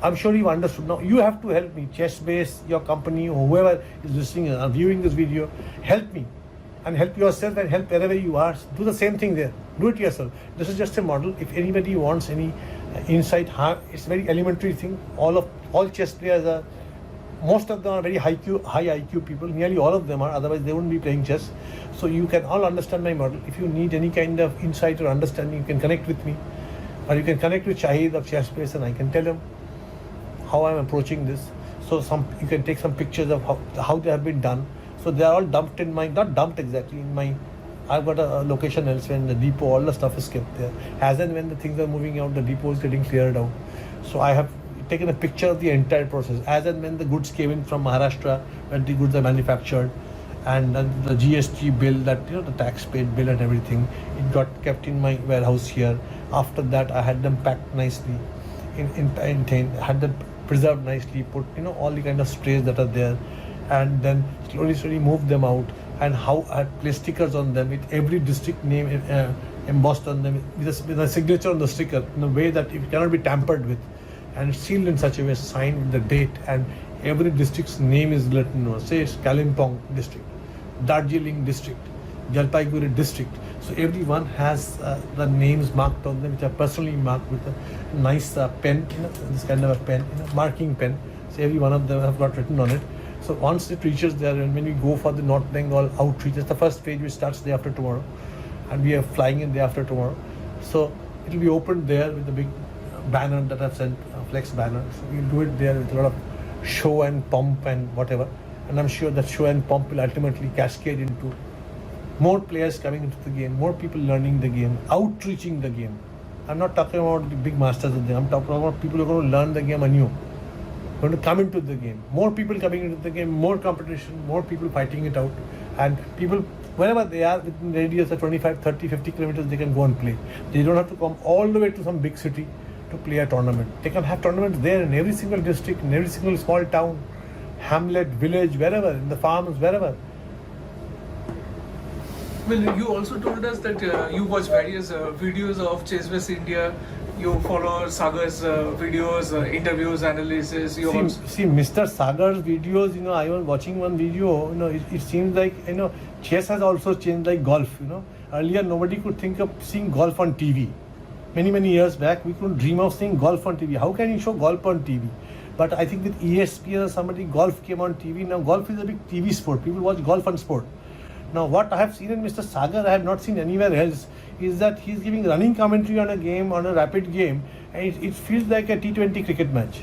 I'm sure you've understood. Now you have to help me, ChessBase, your company, whoever is listening or viewing this video, help me and help yourself and help wherever you are. Do the same thing there. Do it yourself. This is just a model. If anybody wants any insight, it's a very elementary thing. All chess players are, most of them are very high IQ people. Nearly all of them are, otherwise they wouldn't be playing chess. So you can all understand my model. If you need any kind of insight or understanding, you can connect with me, or you can connect with Shahid of ChessBase, and I can tell him how I'm approaching this. So you can take some pictures of how they have been done. So they are all dumped in not dumped exactly in my. I've got a location elsewhere in the depot. All the stuff is kept there. As and when the things are moving out, the depot is getting cleared out. So I have taken a picture of the entire process. As and when the goods came in from Maharashtra, when the goods are manufactured, and then the GST bill, that the tax paid bill and everything, it got kept in my warehouse here. After that, I had them packed nicely, had them preserved nicely, put all the kind of sprays that are there, and then slowly moved them out. And how I had placed stickers on them with every district name embossed on them with a signature on the sticker in a way that it cannot be tampered with, and it's sealed in such a way, signed with the date, and every district's name is written. Say it's Kalimpong district, Darjeeling district, Jalpaiguri district. So everyone has the names marked on them, which are personally marked with a nice pen, this kind of a pen, marking pen. So every one of them have got written on it. So once it reaches there, and when we go for the North Bengal outreach, it's the first page which starts day after tomorrow, and we are flying in day after tomorrow. So it will be opened there with the big banner that I've sent, flex banner. So we'll do it there with a lot of show and pomp and whatever. And I'm sure that show and pomp will ultimately cascade into more players coming into the game, more people learning the game, outreaching the game. I'm not talking about the big masters of the game. I'm talking about people who are going to learn the game anew, going to come into the game. More people coming into the game, more competition, more people fighting it out. And people, wherever they are, within the radius of 25, 30, 50 kilometers, they can go and play. They don't have to come all the way to some big city to play a tournament. They can have tournaments there in every single district, in every single small town, hamlet, village, wherever, in the farms, wherever. Well, you also told us that you watch various videos of ChessBase India. You follow Sagar's videos, interviews, analysis. You also See, Mr. Sagar's videos, I was watching one video, it seems like, chess has also changed like golf, Earlier, nobody could think of seeing golf on TV. Many years back, we couldn't dream of seeing golf on TV. How can you show golf on TV? But I think with ESPN or somebody, golf came on TV. Now, golf is a big TV sport. People watch golf on sport. Now, what I have seen in Mr. Sagar, I have not seen anywhere else, is that he's giving running commentary on a game, on a rapid game, and it feels like a T20 cricket match.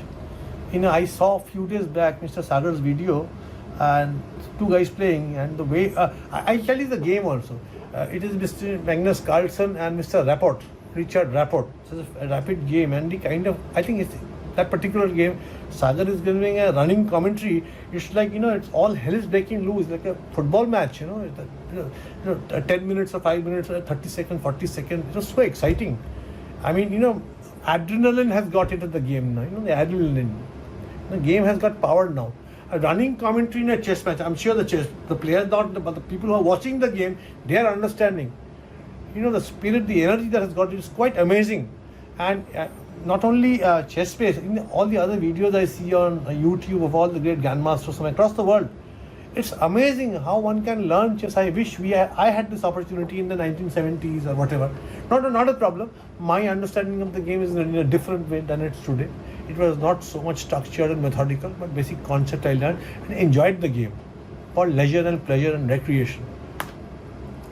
I saw a few days back Mr. Sagar's video, and two guys playing, and the way, I'll tell you the game also. It is Mr. Magnus Carlsen and Mr. Richard Rapport. So it's a rapid game, and the kind of, I think it's that particular game, Sagar is giving a running commentary. It's like, it's all hell is breaking loose, like a football match, 10 minutes or 5 minutes or 30 seconds, 40 seconds. It was so exciting. I mean, adrenaline has got into the game now, the adrenaline. The game has got power now. A running commentary in a chess match, I'm sure the players not, but the people who are watching the game, they are understanding. The spirit, the energy that has got, it's quite amazing. And not only ChessBase, in all the other videos I see on YouTube of all the great grandmasters from across the world, it's amazing how one can learn chess. I wish I had this opportunity in the 1970s or whatever. Not a problem. My understanding of the game is in a different way than it's today. It was not so much structured and methodical, but basic concept I learned and enjoyed the game for leisure and pleasure and recreation.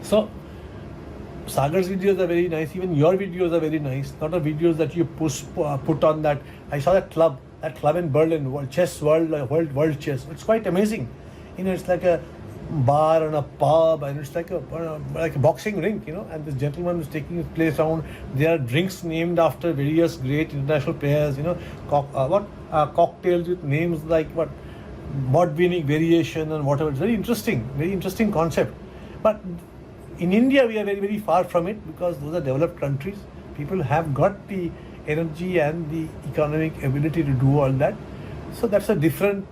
So, Sagar's videos are very nice. Even your videos are very nice. Not the videos that you put on that. I saw that club in Berlin, World Chess. It's quite amazing. It's like a bar and a pub, and it's like a boxing rink, And this gentleman is taking his place around. There are drinks named after various great international players, cocktails with names like Modernizing variation and whatever. It's very interesting concept. But in India, we are very far from it because those are developed countries. People have got the energy and the economic ability to do all that. So that's a different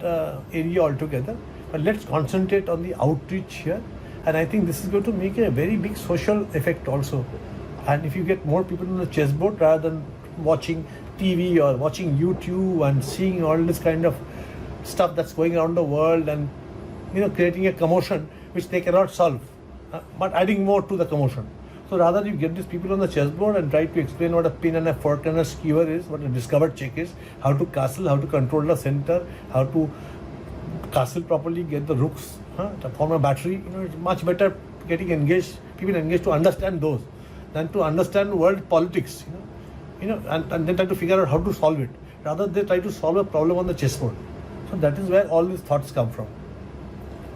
area altogether. But let's concentrate on the outreach here. And I think this is going to make a very big social effect also. And if you get more people on the chessboard rather than watching TV or watching YouTube and seeing all this kind of stuff that's going around the world and creating a commotion which they cannot solve. But adding more to the commotion. So rather you get these people on the chessboard and try to explain what a pin and a fork and a skewer is, what a discovered check is, how to castle, how to control the center, how to castle properly, get the rooks to form a battery. It's much better getting people engaged to understand those than to understand world politics. And then try to figure out how to solve it. Rather they try to solve a problem on the chessboard. So that is where all these thoughts come from.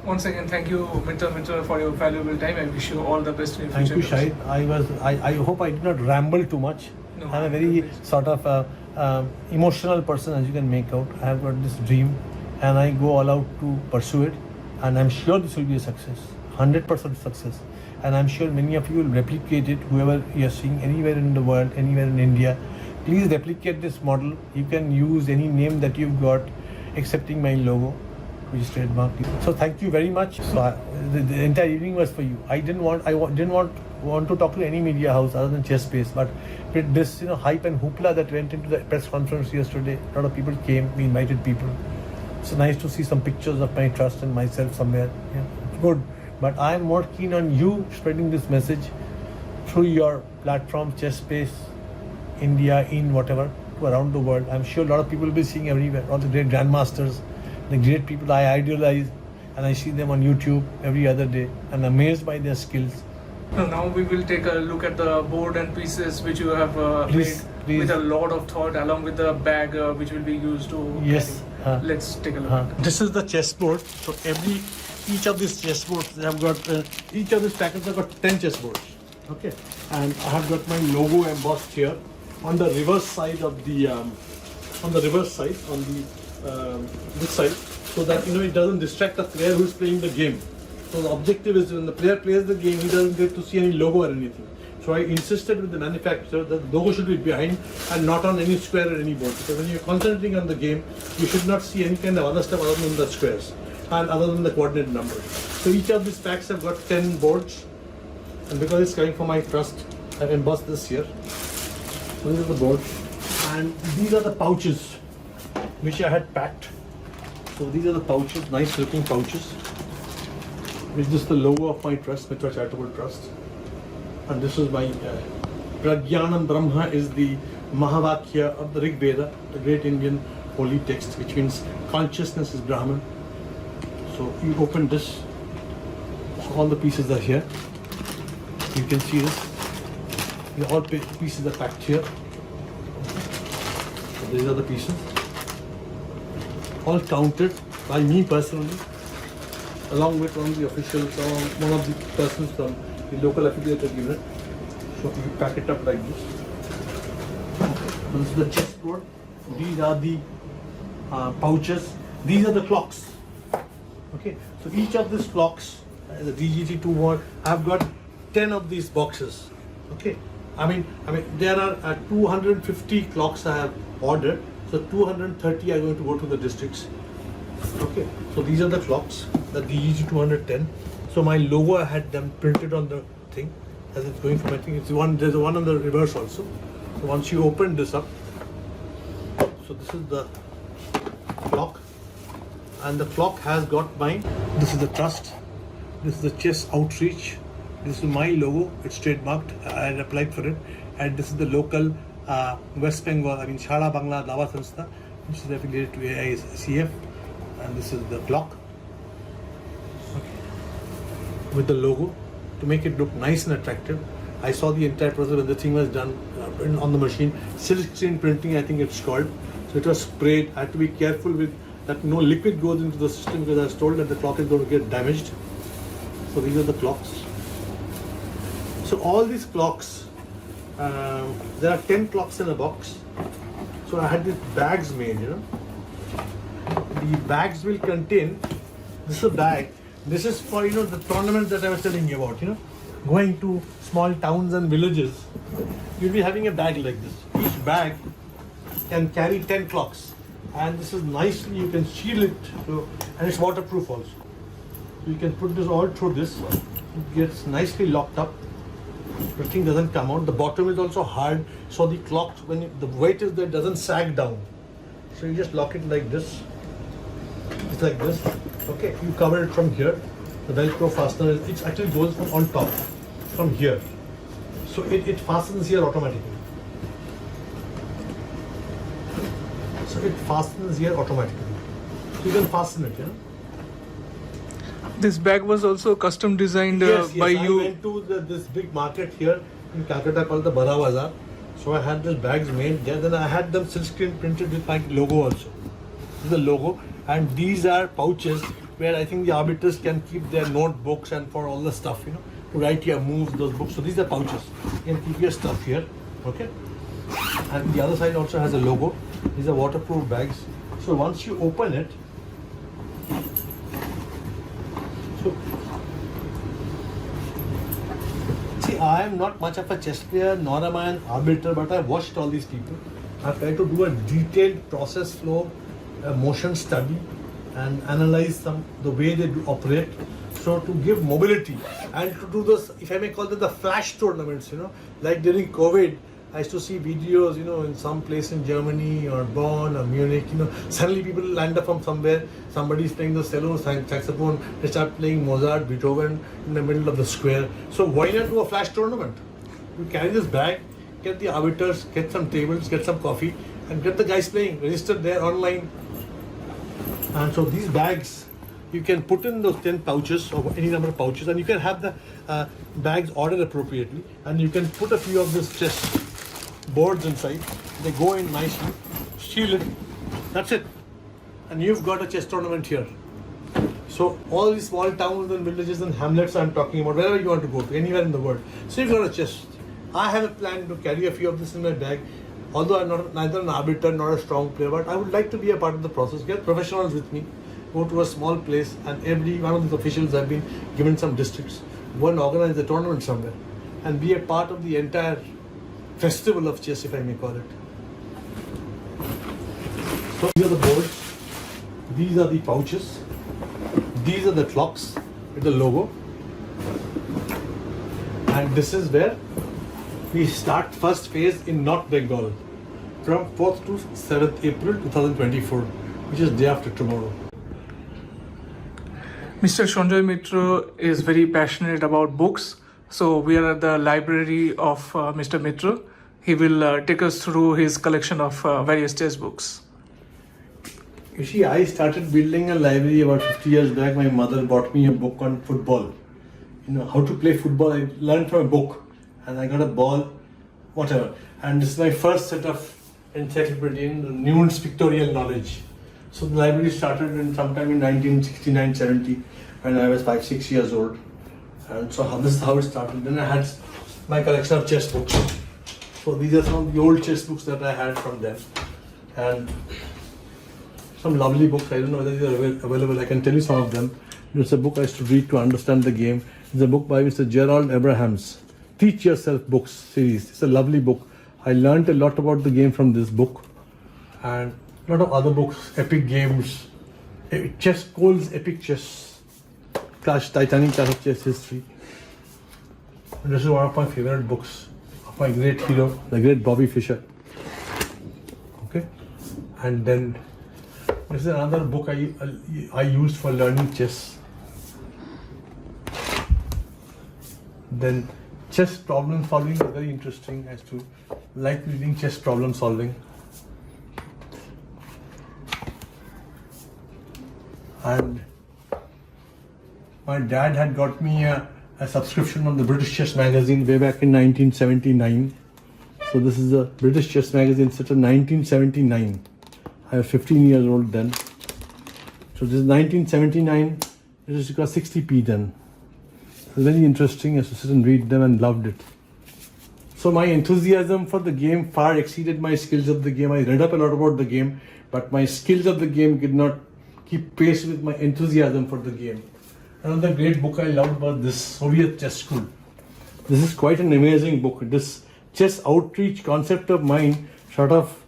Once again, thank you, Mitra, for your valuable time. I wish you all the best in your future. Thank you, Shahid. I hope I did not ramble too much. No, I'm a very sort of emotional person, as you can make out. I have got this dream, and I go all out to pursue it. And I'm sure this will be a success, 100% success. And I'm sure many of you will replicate it. Whoever you're seeing anywhere in the world, anywhere in India, please replicate this model. You can use any name that you've got, excepting my logo, which is trademarked. So thank you very much. So the entire evening was for you. I didn't want to talk to any media house other than ChessBase, but with this hype and hoopla that went into the press conference yesterday, a lot of people came. We invited people. It's nice to see some pictures of my trust and myself somewhere. Yeah, good. But I am more keen on you spreading this message through your platform, ChessBase India, in whatever, to around the world. I'm sure a lot of people will be seeing everywhere. All the great grandmasters, the great people I idolize, and I see them on YouTube every other day and amazed by their skills. Now we will take a look at the board and pieces which you have made with a lot of thought, along with the bag which will be used to carry. Let's take a look. This is the chessboard. So each of these chessboards, they have got each of these packets have got 10 chessboards. Okay, and I have got my logo embossed here on the reverse side of the this side, so that it doesn't distract the player who is playing the game. So the objective is when the player plays the game, he doesn't get to see any logo or anything. So I insisted with the manufacturer that the logo should be behind and not on any square or any board. Because when you're concentrating on the game, you should not see any kind of other stuff other than the squares and other than the coordinate numbers. So each of these packs have got 10 boards, And because it's coming from my trust, I've embossed this here. So this is the board. And these are the pouches which I had packed. So these are the pouches, nice looking pouches. Which is the logo of my trust, Mitra Charitable Trust. And this is my Pragyanam Brahma is the Mahavakya of the Rig Veda, the great Indian holy text, which means consciousness is Brahman. So you open this, all the pieces are here. You can see this. All pieces are packed here. So these are the pieces. All counted by me personally, along with one of the officials or one of the persons from the local affiliated unit. So you pack it up like this. This is the chessboard. These are the pouches. These are the clocks. Okay, so each of these clocks, the DGT21, I've got 10 of these boxes. Okay, I mean there are 250 clocks I have ordered. So 230 are going to go to the districts. Okay, so these are the clocks, the DGT210. So my logo, I had them printed on the thing as it's going from, I think it's one, there's one on the reverse also. So once you open this up, so this is the clock, and the clock has got mine. This is the trust, this is the chess outreach, this is my logo, it's trademarked, I had applied for it, and this is the local West Bengal, Shala Bangla Dava Sanstha, which is affiliated to AICF, and this is the clock, okay, with the logo to make it look nice and attractive. I saw the entire process when the thing was done on the machine. Silk screen printing, I think it's called. So it was sprayed. I had to be careful with that no liquid goes into the system because I was told that the clock is going to get damaged. So these are the clocks. So all these clocks, there are 10 clocks in a box. So I had these bags made, The bags will contain, this is a bag. This is for, the tournament that I was telling you about, Going to small towns and villages, you'll be having a bag like this. Each bag can carry 10 clocks. And this is nicely, you can seal it, and it's waterproof also. You can put this all through this, it gets nicely locked up. The thing doesn't come out. The bottom is also hard, so the clock, when the weight is there, doesn't sag down. So you just lock it like this. It's like this. Okay, you cover it from here. The Velcro fastener, it actually goes from on top, from here. So it fastens here automatically. So it fastens here automatically. So you can fasten it, This bag was also custom designed by you. I went to this big market here in Calcutta called the Bara Bazaar. So I had these bags made there. Then I had them silk screen printed with my logo also. This is the logo. And these are pouches where I think the arbiters can keep their notebooks and for all the stuff, to write your moves, those books. So these are pouches. You can keep your stuff here, okay? And the other side also has a logo. These are waterproof bags. So once you open it, see, I am not much of a chess player, nor am I an arbiter, but I've watched all these people. I've tried to do a detailed process flow, a motion study, and analyze the way they do operate. So to give mobility and to do this, if I may call them the flash tournaments, like during COVID, I used to see videos, in some place in Germany or Bonn or Munich, suddenly people land up from somewhere, somebody's playing the cello, saxophone, they start playing Mozart, Beethoven in the middle of the square. So why not do a flash tournament? You carry this bag, get the arbiters, get some tables, get some coffee, and get the guys playing, register there online. And so these bags, you can put in those 10 pouches or any number of pouches, and you can have the bags ordered appropriately, and you can put a few of these chess boards inside. They go in nicely, seal it, that's it. And you've got a chess tournament here. So all these small towns and villages and hamlets I'm talking about, wherever you want to go to, anywhere in the world. So you've got a chess. I have a plan to carry a few of this in my bag. Although I'm neither an arbiter nor a strong player, but I would like to be a part of the process, get professionals with me, go to a small place, and every one of the officials have been given some districts, go and organize a tournament somewhere, and be a part of the entire festival of chess, if I may call it. So these are the boards, these are the pouches, these are the clocks with the logo. And this is where we start first phase in North Bengal from 4th to 7th April 2024, which is day after tomorrow. Mr. Sanjoy Mitra is very passionate about books. So we are at the library of Mr. Mitra. He will take us through his collection of various chess books. You see, I started building a library about 50 years back. My mother bought me a book on football. You know, how to play football. I learned from a book and I got a ball, whatever. And this is my first set of encyclopedia in nuanced pictorial knowledge. So the library started sometime in 1969-70 when I was 5-6 years old. And so this is how it started. Then I had my collection of chess books. So these are some of the old chess books that I had from them. And some lovely books. I don't know whether these are available. I can tell you some of them. There's a book I used to read to understand the game. It's a book by Mr. Gerald Abrahams. Teach Yourself Books series. It's a lovely book. I learned a lot about the game from this book. And a lot of other books, epic games. Chess Cole's Epic Chess. Titanic Clash of Chess History. And this is one of my favorite books of my great hero, the great Bobby Fischer. Okay. And then this is another book I used for learning chess. Then chess problem solving is very interesting. I used to like reading chess problem solving. And my dad had got me a subscription on the British Chess magazine way back in 1979. So this is a British Chess magazine set in 1979. I was 15 years old then. So this is 1979. It was 60p then. It was very interesting. I used to sit and read them and loved it. So my enthusiasm for the game far exceeded my skills of the game. I read up a lot about the game, but my skills of the game could not keep pace with my enthusiasm for the game. Another great book I loved was this Soviet Chess School. This is quite an amazing book. This chess outreach concept of mine sort of,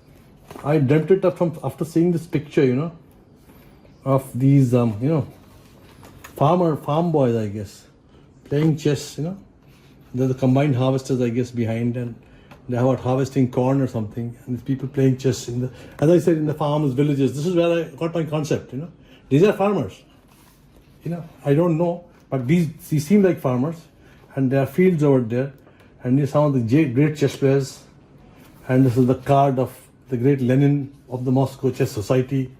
I dreamt it up from after seeing this picture, you know, of these, farm boys, I guess, playing chess, you know. There's the combined harvesters, I guess, behind, and they're about harvesting corn or something, and these people playing chess in the, as I said, in the farms, villages. This is where I got my concept, you know. These are farmers, you know. I don't know, but these seem like farmers, and there are fields over there, and these are some of the great chess players, and this is the card of the great Lenin of the Moscow Chess Society.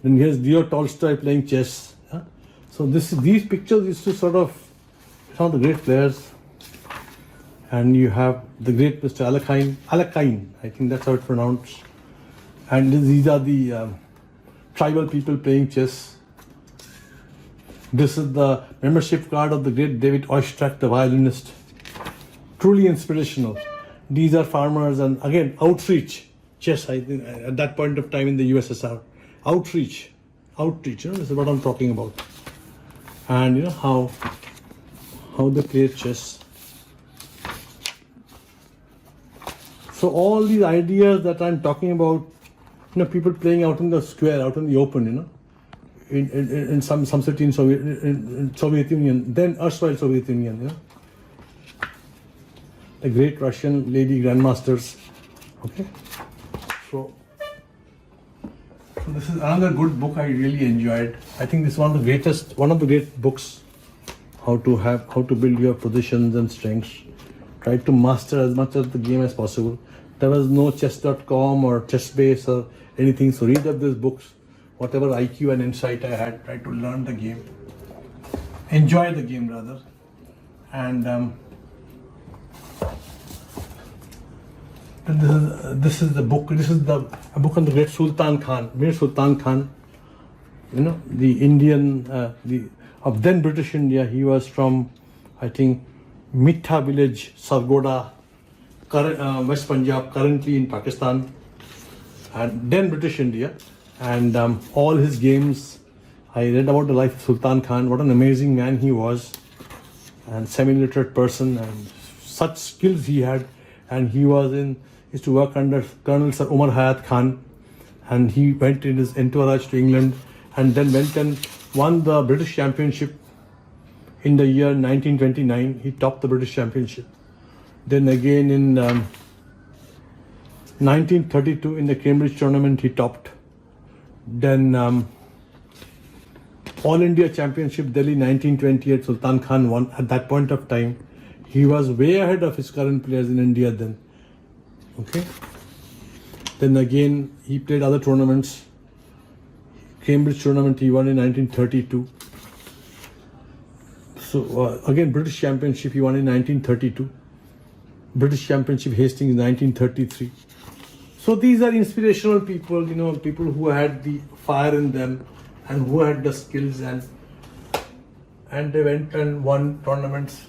Then here's Leo Tolstoy playing chess. Huh? So these pictures used to sort of some of the great players. And you have the great Mr. Alekhine, I think that's how it's pronounced. And these are the tribal people playing chess. This is the membership card of the great David Oistrakh, the violinist. Truly inspirational. These are farmers, and again, outreach. Chess, I think, at that point of time in the USSR. Outreach, you know, this is what I'm talking about. And you know, how they play chess. So all these ideas that I'm talking about, you know, people playing out in the square, out in the open, you know, in some city in Soviet Union, then erstwhile Soviet Union, you know. The great Russian lady grandmasters, okay. So this is another good book I really enjoyed. I think this is one of the great books, how to build your positions and strengths. Try to master as much of the game as possible. There was no chess.com or ChessBase or anything, so read up these books. Whatever IQ and insight I had, try to learn the game. Enjoy the game rather. And this is the book. This is a book on the great Sultan Khan, Mir Sultan Khan. You know, the Indian, of then British India. He was from, I think, Mitra village, Sargoda, West Punjab, currently in Pakistan, and then British India. And all his games, I read about the life of Sultan Khan. What an amazing man he was, and semi-literate person, and such skills he had. And he used to work under Colonel Sir Umar Hayat Khan, and he went in his entourage to England, and then went and won the British Championship in the year 1929. He topped the British Championship. Then again in 1932 in the Cambridge tournament he topped. Then All India Championship Delhi 1928, Sultan Khan won. At that point of time, he was way ahead of his current players in India then. Okay. Then again, he played other tournaments. Cambridge tournament he won in 1932. So again, British Championship he won in 1932. British Championship Hastings 1933. So these are inspirational people, you know, people who had the fire in them and who had the skills, and they went and won tournaments.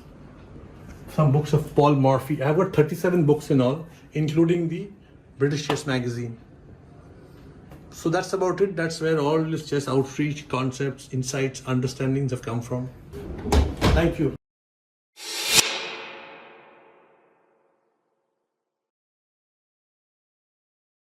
Some books of Paul Morphy. I have got 37 books in all, including the British Chess Magazine. So that's about it. That's where all this chess outreach, concepts, insights, understandings have come from. Thank you.